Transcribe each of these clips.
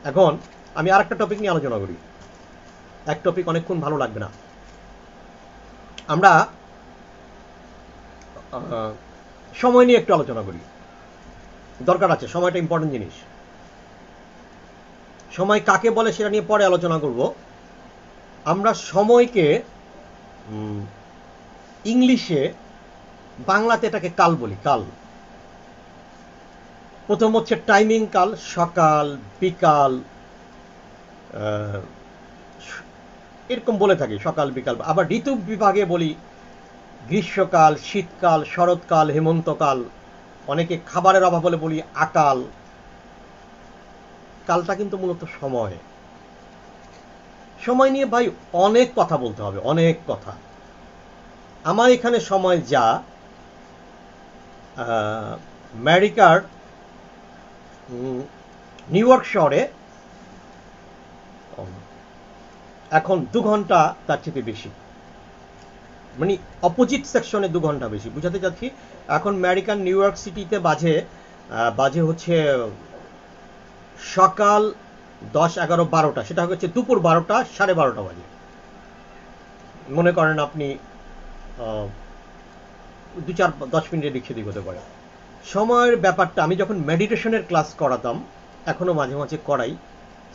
এখন আমি আরেকটা টপিক নিয়ে আলোচনা করি। এক টপিক অনেকক্ষণ ভালো লাগবে না। আমরা সময় নিয়ে একটু আলোচনা করি, দরকার আছে, সময়টা ইম্পর্টেন্ট জিনিস। সময় কাকে বলে সেটা নিয়ে পরে আলোচনা করব। আমরা সময়কে ইংলিশে, বাংলাতে এটাকে কাল বলি, কাল। প্রথম হচ্ছে টাইমিং কাল, সকাল বিকাল এরকম বলে থাকি, সকাল বিকাল। আবার ঋতু বিভাগে বলি গ্রীষ্মকাল, শীতকাল, শরৎকাল, হেমন্তকাল। অনেকে খাবারের অভাব হলে বলি আকাল। কালটা কিন্তু মূলত সময়। সময় নিয়ে ভাই অনেক কথা বলতে হবে, অনেক কথা। আমার এখানে সময় যা, আমেরিকার নিউ ইয়র্ক শহরে এখন 2 ঘন্টা তার চেয়ে বেশি, মানে অপোজিট সেকশনে 2 ঘন্টা বেশি। বুঝাতে চাচ্ছি, এখন আমেরিকান নিউ ইয়র্ক সিটিতে বাজে হচ্ছে সকাল 10, 11, 12টা, সেটা হচ্ছে দুপুর 12টা, 12:30 বাজে। মনে করেন আপনি 2-4-10 মিনিটের দিক সেদিক হতে পারে। সময়ের ব্যাপারটা আমি যখন মেডিটেশনের ক্লাস করাতাম, এখনো মাঝে মাঝে করাই,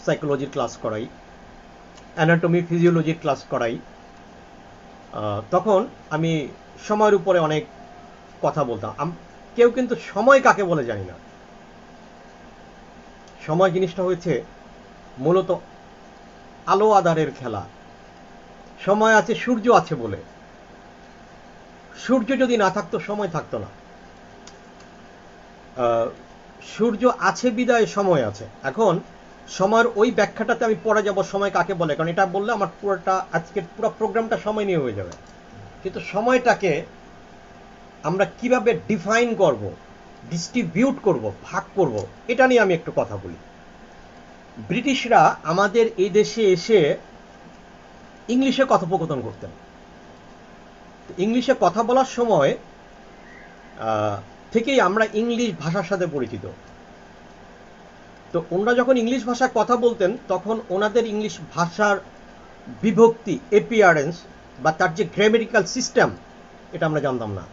সাইকোলজির ক্লাস করাই, অ্যানাটমি ফিজিওলজির ক্লাস করাই, তখন আমি সময়ের উপরে অনেক কথা বলতাম। কেউ কিন্তু সময় কাকে বলে জানি না। সময় জিনিসটা হয়েছে মূলত আলো আঁধারের খেলা। সময় আছে, সূর্য আছে বলে। সূর্য যদি না থাকতো সময় থাকতো না। সূর্য আছে বিদায় সময় আছে। এখন সময়ের ওই ব্যাখ্যাটাতে আমি পরে যাব, সময় কাকে বলে, কারণ এটা বললে আমার পুরোটা আজকের পুরো প্রোগ্রামটা সময় নিয়ে হয়ে যাবে। কিন্তু সময়টাকে আমরা কিভাবে ডিফাইন করব, ডিস্ট্রিবিউট করব, ভাগ করব, এটা নিয়ে আমি একটু কথা বলি। ব্রিটিশরা আমাদের এই দেশে এসে ইংলিশে কথোপকথন করতেন। ইংলিশে কথা বলার সময় থেকেই আমরা ইংলিশ ভাষার সাথে পরিচিত। তো ওনারা যখন ইংলিশ ভাষায় কথা বলতেন, তখন ওনাদের ইংলিশ ভাষার বিভক্তি, এপিয়ারেন্স বা তার যে গ্রামেটিক্যাল সিস্টেম, এটা আমরা জানতাম না।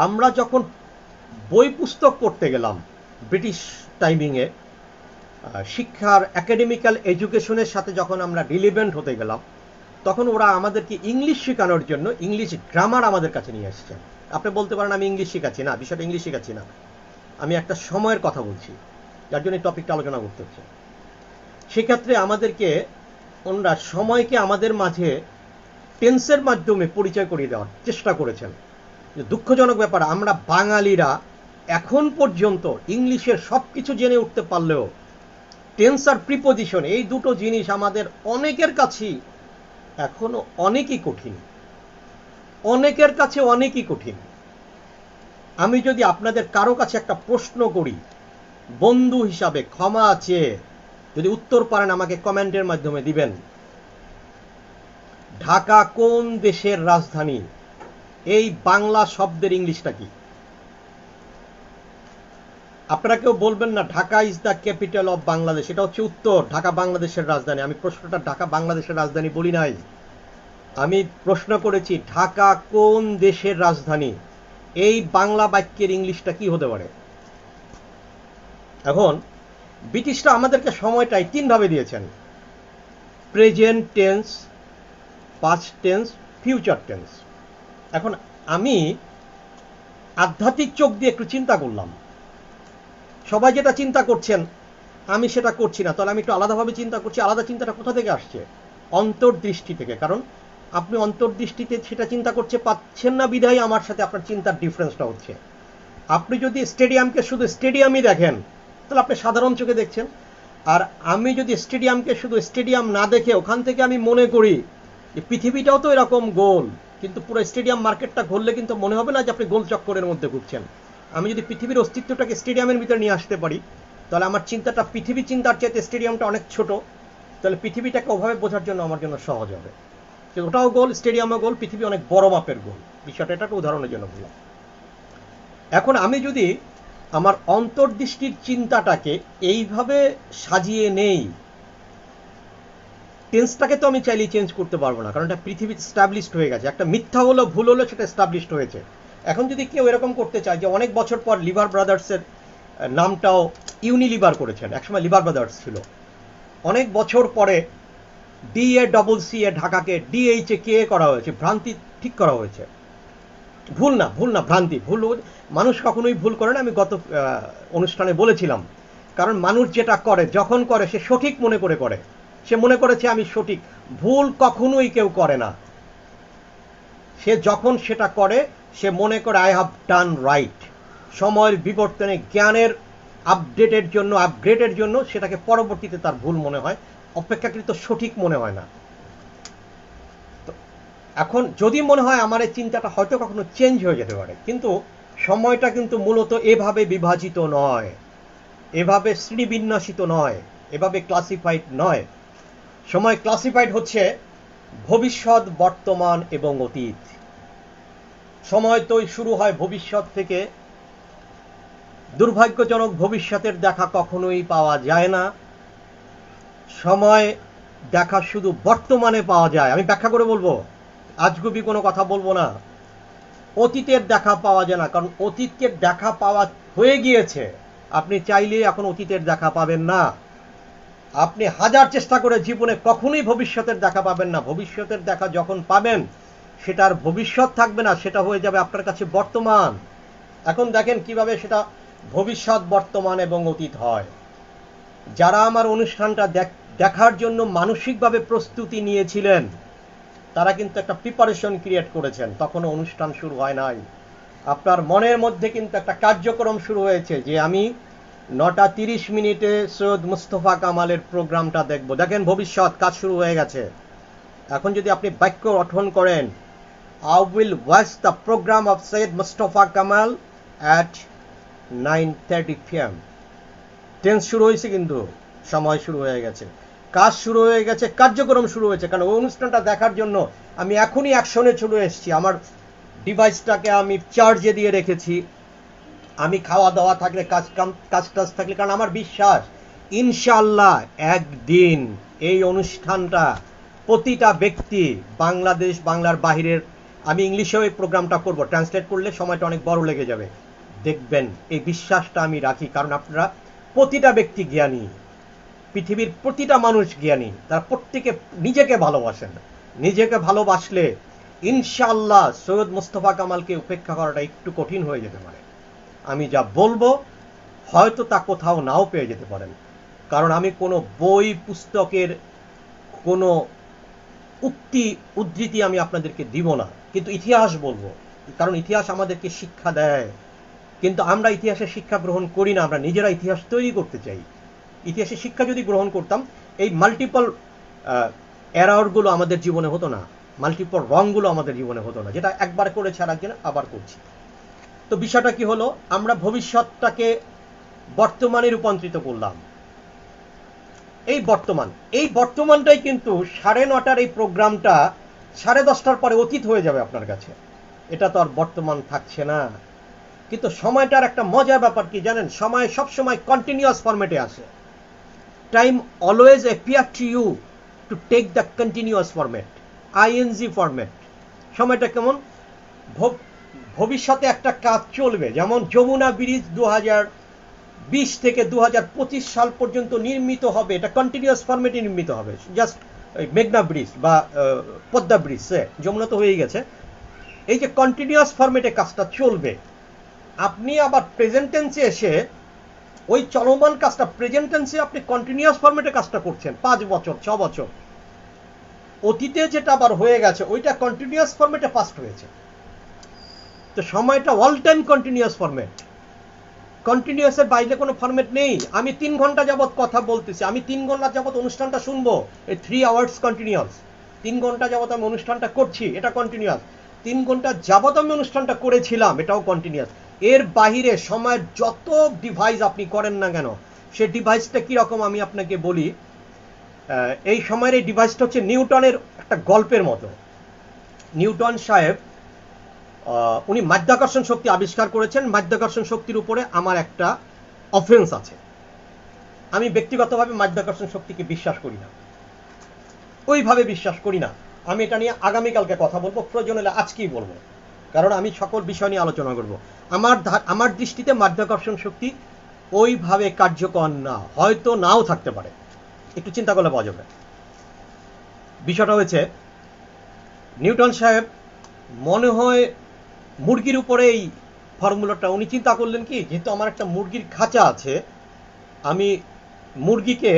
আমরা যখন বই পুস্তক পড়তে গেলাম ব্রিটিশ টাইমিংয়ে, শিক্ষার একাডেমিক্যাল এডুকেশনের সাথে যখন আমরা রিলেভেন্ট হতে গেলাম, তখন ওরা আমাদেরকে ইংলিশ শেখানোর জন্য ইংলিশ গ্রামার আমাদের কাছে নিয়ে আসছেন। আপনি বলতে পারেন আমি ইংলিশ শেখাচ্ছি না, বিষয়টা ইংলিশ শেখাচ্ছি না, আমি একটা সময়ের কথা বলছি, যার জন্য এই টপিকটা আলোচনা করতে হচ্ছে। সেক্ষেত্রে আমাদেরকে ওনারা সময়কে আমাদের মাঝে টেন্সের মাধ্যমে পরিচয় করিয়ে দেওয়ার চেষ্টা করেছেন। দুঃখজনক ব্যাপার, আমরা বাঙালিরা এখন পর্যন্ত ইংলিশের সব কিছু জেনে উঠতে পারলেও টেন্স আর প্রিপোজিশন, এই দুটো জিনিস আমাদের অনেকের কাছেই এখনো অনেকই কঠিন, অনেকের কাছে অনেকই কঠিন। আমি যদি আপনাদের কারো কাছে একটা প্রশ্ন করি, বন্ধু হিসাবে ক্ষমা চেয়ে যদি উত্তর পারেন আমাকে কমেন্টের মাধ্যমে দিবেন। ঢাকা কোন দেশের রাজধানী? এই বাংলা শব্দের ইংলিশটা কি? আপনারা কেউ বলবেন না Dhaka is the capital of Bangladesh, এটা হচ্ছে উত্তর, ঢাকা বাংলাদেশের রাজধানী। আমি প্রশ্নটা ঢাকা বাংলাদেশের রাজধানী বলি নাই, আমি প্রশ্ন করেছি ঢাকা কোন দেশের রাজধানী। এই বাংলা বাক্যের ইংলিশটা কি হতে পারে? এখন ব্রিটিশরা আমাদেরকে সময়টাই 3 ভাবে দিয়েছেন: present tense, past tense, future tense. এখন আমি আধ্যাত্মিক চোখ দিয়ে একটু চিন্তা করলাম, সবাই যেটা চিন্তা করছেন আমি সেটা করছি না, তাহলে আমি একটু আলাদাভাবে চিন্তা করছি। আলাদা চিন্তাটা কোথা থেকে আসছে? অন্তর্দৃষ্টি থেকে। কারণ আপনি অন্তর্দৃষ্টিতে সেটা চিন্তা করতে পাচ্ছেন না বিধায় আমার সাথে আপনার চিন্তার ডিফারেন্সটা হচ্ছে। আপনি যদি স্টেডিয়ামকে শুধু স্টেডিয়ামই দেখেন, তাহলে আপনি সাধারণ চোখে দেখছেন। আর আমি যদি স্টেডিয়ামকে শুধু স্টেডিয়াম না দেখে ওখান থেকে আমি মনে করি যে পৃথিবীটাও তো এরকম গোল, কিন্তু পুরো স্টেডিয়াম মার্কেটটা ঘুরলে কিন্তু মনে হবে না যে আপনি গোল চক্করের মধ্যে ঘুরছেন। আমি যদি পৃথিবীর অস্তিত্বটাকে স্টেডিয়ামের ভিতরে নিয়ে আসতে পারি, তাহলে আমার চিন্তাটা পৃথিবী চিন্তার চাইতে স্টেডিয়ামটা অনেক ছোট, তাহলে পৃথিবীটাকে ওভাবে বোঝার জন্য আমার জন্য সহজ হবে। ওটাও গোল, স্টেডিয়ামও গোল, পৃথিবী অনেক বড় মাপের গোল। বিষয়টা একটা উদাহরণের জন্য বললাম। এখন আমি যদি আমার অন্তর্দৃষ্টির চিন্তাটাকে এইভাবে সাজিয়ে নেই, টেন্সটাকে তো আমি চাইলেই চেঞ্জ করতে পারবো না, কারণ এটা পৃথিবী এস্টাবলিশড হয়ে গেছে। একটা মিথ্যা হলো, ভুল হলো, সেটা এস্টাবলিশড হয়েছে। এখন যদি কেউ এরকম করতে চায় যে অনেক বছর পর লিভার ব্রাদার্সের নামটাও ইউনিলিভার করেছেন, একসময় লিভার ব্রাদার্স ছিল, অনেক বছর পরে DACC ঢাকাকে DHA করা হয়েছে, ভ্রান্তি ঠিক করা হয়েছে। ভুল না ভ্রান্তি। ভুল মানুষ কখনোই ভুল করে না, আমি গত অনুষ্ঠানে বলেছিলাম। কারণ মানুষ যেটা করে, যখন করে, সে সঠিক মনে করে, সে মনে করেছে আমি সঠিক। ভুল কখনোই কেউ করে না। সে যখন সেটা করে, সে মনে করে আই হ্যাভ ডান রাইট। সময়ের বিবর্তনে, জ্ঞানের আপগ্রেডের জন্য সেটাকে পরবর্তীতে তার ভুল মনে হয়, অপেক্ষাকৃত সঠিক মনে হয় না। তো এখন যদি মনে হয় আমার এই চিন্তাটা হয়তো কখনো চেঞ্জ হয়ে যেতে পারে, কিন্তু সময়টা কিন্তু মূলত এভাবে বিভাজিত নয়, এভাবে শ্রেণীবিন্যাসিত নয়, এভাবে ক্লাসিফাইড নয়। সময় ক্লাসিফাইড হচ্ছে ভবিষ্যৎ, বর্তমান এবং অতীত। সময় তো শুরু হয় ভবিষ্যৎ থেকে। দুর্ভাগ্যজনক, ভবিষ্যতের দেখা কখনোই পাওয়া যায় না। সময় দেখা শুধু বর্তমানে পাওয়া যায়। আমি ব্যাখ্যা করে বলবো, আজগুবি কোনো কথা বলবো না। অতীতের দেখা পাওয়া যায় না, কারণ অতীতের দেখা পাওয়া হয়ে গিয়েছে। আপনি চাইলে এখন অতীতের দেখা পাবেন না। আপনি হাজার চেষ্টা করে জীবনে কখনোই ভবিষ্যতের দেখা পাবেন না। ভবিষ্যতের দেখা যখন পাবেন, সেটার ভবিষ্যৎ থাকবে না, সেটা হয়ে যাবে আপনার কাছে বর্তমান। এখন দেখেন কিভাবে সেটা ভবিষ্যৎ, বর্তমান এবং অতীত হয়। যারা আমার অনুষ্ঠানটা দেখার জন্য মানসিকভাবে প্রস্তুতি নিয়েছিলেন, তারা কিন্তু একটা প্রিপারেশন ক্রিয়েট করেছেন। তখনও অনুষ্ঠান শুরু হয় নাই। আপনার মনের মধ্যে কিন্তু একটা কার্যক্রম শুরু হয়েছে যে আমি 9:30 সৈয়দ মুস্তফা কামালের প্রোগ্রামটা দেখব। দেখেন, ভবিষ্যৎ কাজ শুরু হয়ে গেছে। এখন যদি আপনি বাক্য গঠন করেন, I will watch the program of Syed Mustafa Kamal at 9:30 PM, tense শুরু হয়েছে, কিন্তু সময় শুরু হয়ে গেছে, কাজ শুরু হয়ে গেছে, কার্যক্রম শুরু হয়েছে। কারণ ওই অনুষ্ঠানটা দেখার জন্য আমি এখনই অ্যাকশনে চলে এসেছি। আমার ডিভাইসটাকে আমি চার্জে দিয়ে রেখেছি, আমি খাওয়া দাওয়া থাকলে, কাজ থাকলে, কারণ আমার বিশ্বাস ইনশাআল্লাহ একদিন এই অনুষ্ঠানটা প্রতিটা ব্যক্তি, বাংলাদেশ, বাংলার বাহিরের, আমি ইংলিশেও এই প্রোগ্রামটা করব, ট্রান্সলেট করলে সময়টা অনেক বড় লেগে যাবে, দেখবেন। এই বিশ্বাসটা আমি রাখি, কারণ আপনারা প্রতিটা ব্যক্তি জ্ঞানী, পৃথিবীর প্রতিটা মানুষ জ্ঞানী, তারা প্রত্যেকে নিজেকে ভালোবাসেন। নিজেকে ভালোবাসলে ইনশাআল্লাহ সৈয়দ মুস্তফা কামালকে উপেক্ষা করাটা একটু কঠিন হয়ে যেতে পারে। আমি যা বলবো হয়তো তা কোথাও নাও পেয়ে যেতে পারেন, কারণ আমি কোনো বই পুস্তকের কোনো উদ্ধৃতি আমি আপনাদেরকে দিব না, কিন্তু ইতিহাস বলবো, কারণ ইতিহাস আমাদেরকে শিক্ষা দেয়। কিন্তু আমরা ইতিহাসের শিক্ষা গ্রহণ করি না, আমরা নিজেরা ইতিহাস তৈরি করতে চাই। ইতিহাসের শিক্ষা যদি গ্রহণ করতাম, এই মাল্টিপল এররগুলো আমাদের জীবনে হতো না, মাল্টিপল রংগুলো আমাদের জীবনে হতো না, যেটা একবার করেছে আর একদিন আবার করছি। তো বিষয়টা কি হলো, আমরা ভবিষ্যৎটাকে বর্তমানে রূপান্তরিত করলাম। এই বর্তমানটাই কিন্তু 9:30 এই প্রোগ্রামটা 10:30 পরে অতীত হয়ে যাবে আপনার কাছে। এটা তো আর বর্তমান থাকছে না। কিন্তু সময়টার একটা মজার ব্যাপার কি জানেন, সময় সবসময় কন্টিনিউয়াস ফরম্যাটে আসে। Time always appear to you to take the continuous format, ING format. সময়টা কেমন, ভবিষ্যতে একটা কাজ চলবে, যেমন যমুনা ব্রিজ 2020 থেকে 2025 সাল পর্যন্ত নির্মিত হবে, এটা কন্টিনিউয়াস ফরম্যাটে নির্মিত হবে। জাস্ট মেঘনা ব্রিজ বা পদ্মা ব্রিজ, যমুনা তো হয়েই গেছে। এই যে কন্টিনিউয়াস ফরম্যাটে কাজটা চলবে, আপনি আবার প্রেজেন্ট টেন্সে এসে ওই চলমান কাজটা, প্রেজেন্ট টেন্সে আপনি কন্টিনিউয়াস ফরম্যাটে কাজটা করছেন 5 বছর 6 বছর। অতীতে যেটা আবার হয়ে গেছে ওইটা কন্টিনিউয়াস ফরম্যাটে পাস্ট হয়েছে। তো সময়টা অল টাইম কন্টিনিউয়াস ফরম্যাট, কন্টিনিউয়াসের বাইরে কোনো ফরম্যাট নেই। আমি 3 ঘন্টা যাবত কথা বলতেছি, আমি 3 ঘন্টা যাবত অনুষ্ঠানটা শুনবো, এই 3 আওয়ার্স কন্টিনিউয়াস। 3 ঘন্টা যাবত আমি অনুষ্ঠানটা করছি, এটা কন্টিনিউয়াস। 3 ঘন্টা যাবত আমি অনুষ্ঠানটা করেছিলাম, এটাও কন্টিনিউয়াস। এর বাহিরে সময়ের যত ডিভাইস আপনি করেন না কেন, সে ডিভাইসটা কিরকম আমি আপনাকে বলি। এই সময়ের এই ডিভাইসটা হচ্ছে নিউটনের একটা গল্পের মতো। নিউটন সাহেব উনি মাধ্যাকর্ষণ শক্তি আবিষ্কার করেছেন। মাধ্যাকর্ষণ শক্তির উপরে আমার একটা অফেন্স আছে। আমি ব্যক্তিগতভাবে মাধ্যাকর্ষণ শক্তিকে বিশ্বাস করি না, ওইভাবে বিশ্বাস করি না। আমি এটা নিয়ে আগামীকালকে কথা বলবো, প্রয়োজন হলে আজকেই বলবো, কারণ আমি সকল বিষয় নিয়ে আলোচনা করব। আমার দৃষ্টিতে মাধ্যাকর্ষণ শক্তি ওইভাবে কার্যকর না, হয়তো নাও থাকতে পারে, একটু চিন্তা করলে পাওয়া যাবে। বিষয়টা হয়েছে, নিউটন সাহেব মনে হয় মুরগির উপরে এই ফর্মুলাটা উনি চিন্তা করলেন কি, যেহেতু আমার একটা মুরগির খাঁচা আছে, আমি মুরগিকে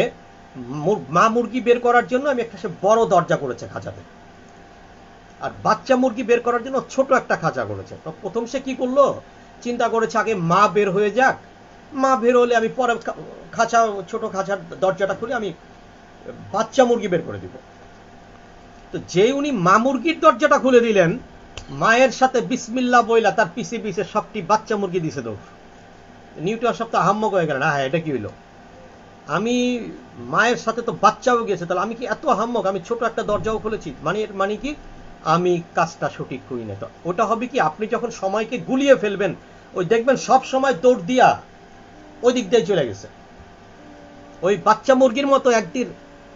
মা মুরগি বের করার জন্য আমি একটা বড় দরজা করেছে খাঁচাতে, আর বাচ্চা মুরগি বের করার জন্য ছোট একটা খাঁচা করেছে। তো প্রথম সে কি করলো, চিন্তা করেছে আগে মা বের হয়ে যাক, মা বের হলে আমি পরে খাঁচা, ছোট খাঁচার দরজাটা খুলে আমি বাচ্চা মুরগি বের করে দিব। তো যেই উনি মা মুরগির দরজাটা খুলে দিলেন, মায়ের সাথে বিসমিল্লাহ বইলা তার পিছে পিছে সবটি বাচ্চা মুরগি দিছে দৌড়। নিউটন সব তো হাম্মক হয়ে গেলেন, হ্যাঁ এটা কি হইলো, আমি মায়ের সাথে তো বাচ্চাও গেছে, তাহলে আমি কি এত হাম্মক, আমি ছোট একটা দরজাও খুলেছি, মানে কি আমি কাজটা সঠিক করি না। তো ওটা হবে কি, আপনি যখন সময়কে গুলিয়ে ফেলবেন, ওই দেখবেন সব সময় দৌড় দিয়া ওই দিক দিয়ে চলে গেছে, ওই বাচ্চা মুরগির মতো একদিন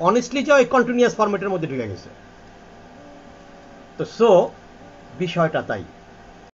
অনেস্টলি যে ওই কন্টিনিউয়াস ফরম্যাটের মধ্যে ঢুকে গেছে। তো সো বিষয়টা তাই।